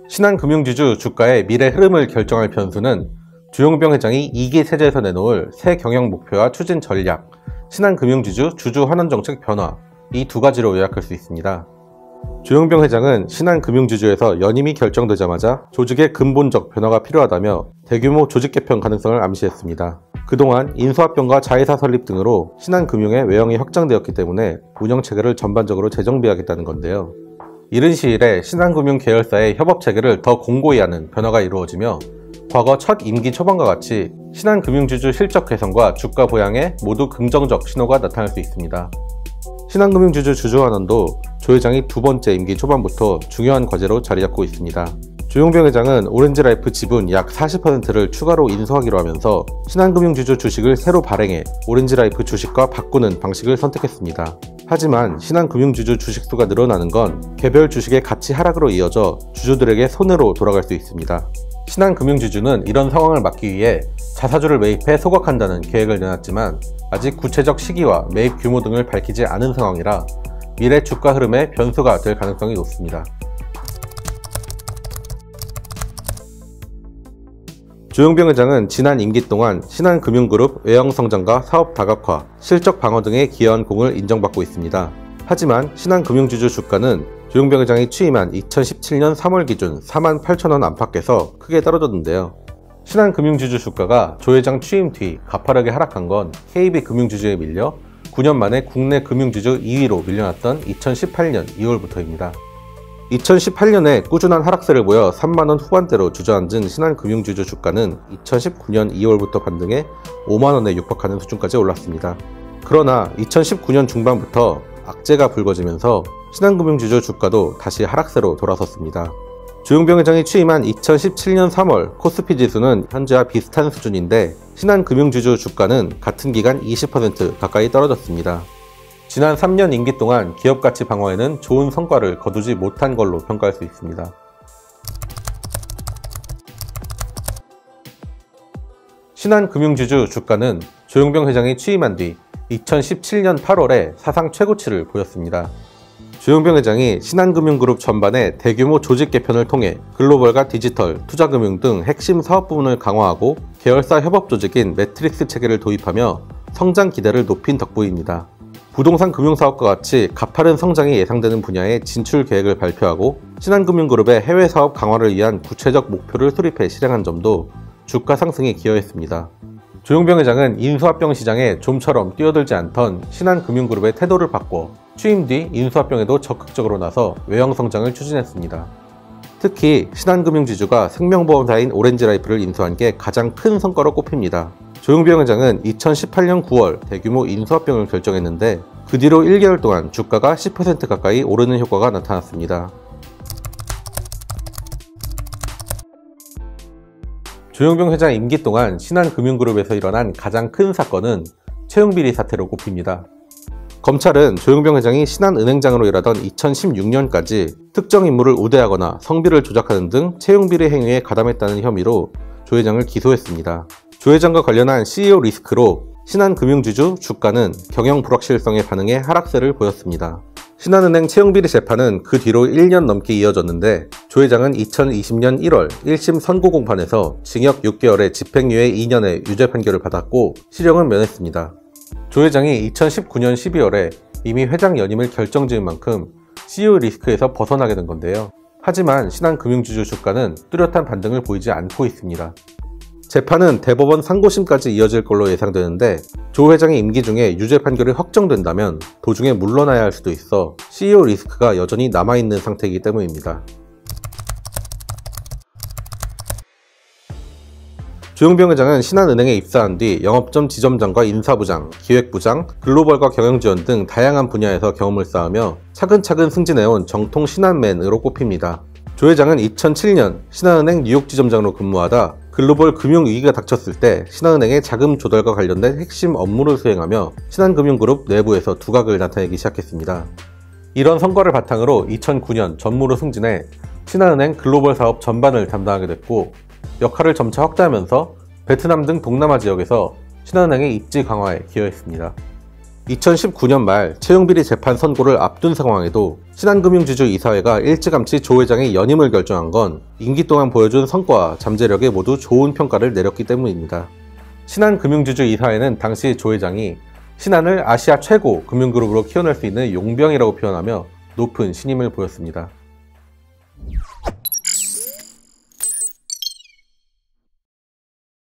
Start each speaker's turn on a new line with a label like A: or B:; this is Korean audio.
A: 신한금융지주 주가의 미래 흐름을 결정할 변수는 주용병 회장이 2기 체제에서 내놓을 새 경영 목표와 추진 전략, 신한금융지주 주주 환원 정책 변화, 이 두 가지로 요약할 수 있습니다. 주용병 회장은 신한금융지주에서 연임이 결정되자마자 조직의 근본적 변화가 필요하다며 대규모 조직 개편 가능성을 암시했습니다. 그동안 인수합병과 자회사 설립 등으로 신한금융의 외형이 확장되었기 때문에 운영체계를 전반적으로 재정비하겠다는 건데요. 이른 시일에 신한금융 계열사의 협업체계를 더 공고히 하는 변화가 이루어지며 과거 첫 임기 초반과 같이 신한금융지주 실적 개선과 주가 보양에 모두 긍정적 신호가 나타날 수 있습니다. 신한금융지주 주주환원도 조 회장이 두 번째 임기 초반부터 중요한 과제로 자리 잡고 있습니다. 주용병 회장은 오렌지라이프 지분 약 40%를 추가로 인수하기로 하면서 신한금융지주 주식을 새로 발행해 오렌지라이프 주식과 바꾸는 방식을 선택했습니다. 하지만 신한금융지주 주식수가 늘어나는 건 개별 주식의 가치 하락으로 이어져 주주들에게 손해로 돌아갈 수 있습니다. 신한금융지주는 이런 상황을 막기 위해 자사주를 매입해 소각한다는 계획을 내놨지만 아직 구체적 시기와 매입 규모 등을 밝히지 않은 상황이라 미래 주가 흐름에 변수가 될 가능성이 높습니다. 주용병 회장은 지난 임기 동안 신한금융그룹 외형 성장과 사업 다각화, 실적 방어 등에 기여한 공을 인정받고 있습니다. 하지만 신한금융지주 주가는 주용병 회장이 취임한 2017년 3월 기준 48,000원 안팎에서 크게 떨어졌는데요. 신한금융지주 주가가 조 회장 취임 뒤 가파르게 하락한 건 KB금융지주에 밀려 9년 만에 국내 금융지주 2위로 밀려났던 2018년 2월부터입니다. 2018년에 꾸준한 하락세를 보여 3만원 후반대로 주저앉은 신한금융지주 주가는 2019년 2월부터 반등해 5만원에 육박하는 수준까지 올랐습니다. 그러나 2019년 중반부터 악재가 불거지면서 신한금융지주 주가도 다시 하락세로 돌아섰습니다. 주용병 회장이 취임한 2017년 3월 코스피 지수는 현재와 비슷한 수준인데 신한금융지주 주가는 같은 기간 20% 가까이 떨어졌습니다. 지난 3년 임기 동안 기업가치 방어에는 좋은 성과를 거두지 못한 걸로 평가할 수 있습니다. 신한금융지주 주가는 주용병 회장이 취임한 뒤 2017년 8월에 사상 최고치를 보였습니다. 주용병 회장이 신한금융그룹 전반의 대규모 조직 개편을 통해 글로벌과 디지털, 투자금융 등 핵심 사업 부문을 강화하고 계열사 협업 조직인 매트릭스 체계를 도입하며 성장 기대를 높인 덕분입니다. 부동산 금융사업과 같이 가파른 성장이 예상되는 분야의 진출 계획을 발표하고 신한금융그룹의 해외 사업 강화를 위한 구체적 목표를 수립해 실행한 점도 주가 상승에 기여했습니다. 주용병 회장은 인수합병 시장에 좀처럼 뛰어들지 않던 신한금융그룹의 태도를 바꿔 취임 뒤 인수합병에도 적극적으로 나서 외형 성장을 추진했습니다. 특히 신한금융지주가 생명보험사인 오렌지라이프를 인수한 게 가장 큰 성과로 꼽힙니다. 주용병 회장은 2018년 9월 대규모 인수합병을 결정했는데 그 뒤로 1개월 동안 주가가 10% 가까이 오르는 효과가 나타났습니다. 주용병 회장 임기 동안 신한금융그룹에서 일어난 가장 큰 사건은 채용비리 사태로 꼽힙니다. 검찰은 주용병 회장이 신한은행장으로 일하던 2016년까지 특정 인물을 우대하거나 성비를 조작하는 등 채용비리 행위에 가담했다는 혐의로 조 회장을 기소했습니다. 조 회장과 관련한 CEO 리스크로 신한금융지주 주가는 경영 불확실성에 반응해 하락세를 보였습니다. 신한은행 채용비리 재판은 그 뒤로 1년 넘게 이어졌는데 조 회장은 2020년 1월 1심 선고 공판에서 징역 6개월에 집행유예 2년의 유죄 판결을 받았고 실형은 면했습니다. 조 회장이 2019년 12월에 이미 회장 연임을 결정지은 만큼 CEO 리스크에서 벗어나게 된 건데요. 하지만 신한금융지주 주가는 뚜렷한 반등을 보이지 않고 있습니다. 재판은 대법원 상고심까지 이어질 걸로 예상되는데 조 회장의 임기 중에 유죄 판결이 확정된다면 도중에 물러나야 할 수도 있어 CEO 리스크가 여전히 남아있는 상태이기 때문입니다. 주용병 회장은 신한은행에 입사한 뒤 영업점 지점장과 인사부장, 기획부장, 글로벌과 경영지원 등 다양한 분야에서 경험을 쌓으며 차근차근 승진해온 정통 신한맨으로 꼽힙니다. 조 회장은 2007년 신한은행 뉴욕 지점장으로 근무하다 글로벌 금융위기가 닥쳤을 때 신한은행의 자금 조달과 관련된 핵심 업무를 수행하며 신한금융그룹 내부에서 두각을 나타내기 시작했습니다. 이런 성과를 바탕으로 2009년 전무로 승진해 신한은행 글로벌 사업 전반을 담당하게 됐고 역할을 점차 확대하면서 베트남 등 동남아 지역에서 신한은행의 입지 강화에 기여했습니다. 2019년 말 채용비리 재판 선고를 앞둔 상황에도 신한금융지주 이사회가 일찌감치 조 회장의 연임을 결정한 건 임기 동안 보여준 성과와 잠재력에 모두 좋은 평가를 내렸기 때문입니다. 신한금융지주 이사회는 당시 조 회장이 신한을 아시아 최고 금융그룹으로 키워낼 수 있는 용병이라고 표현하며 높은 신임을 보였습니다.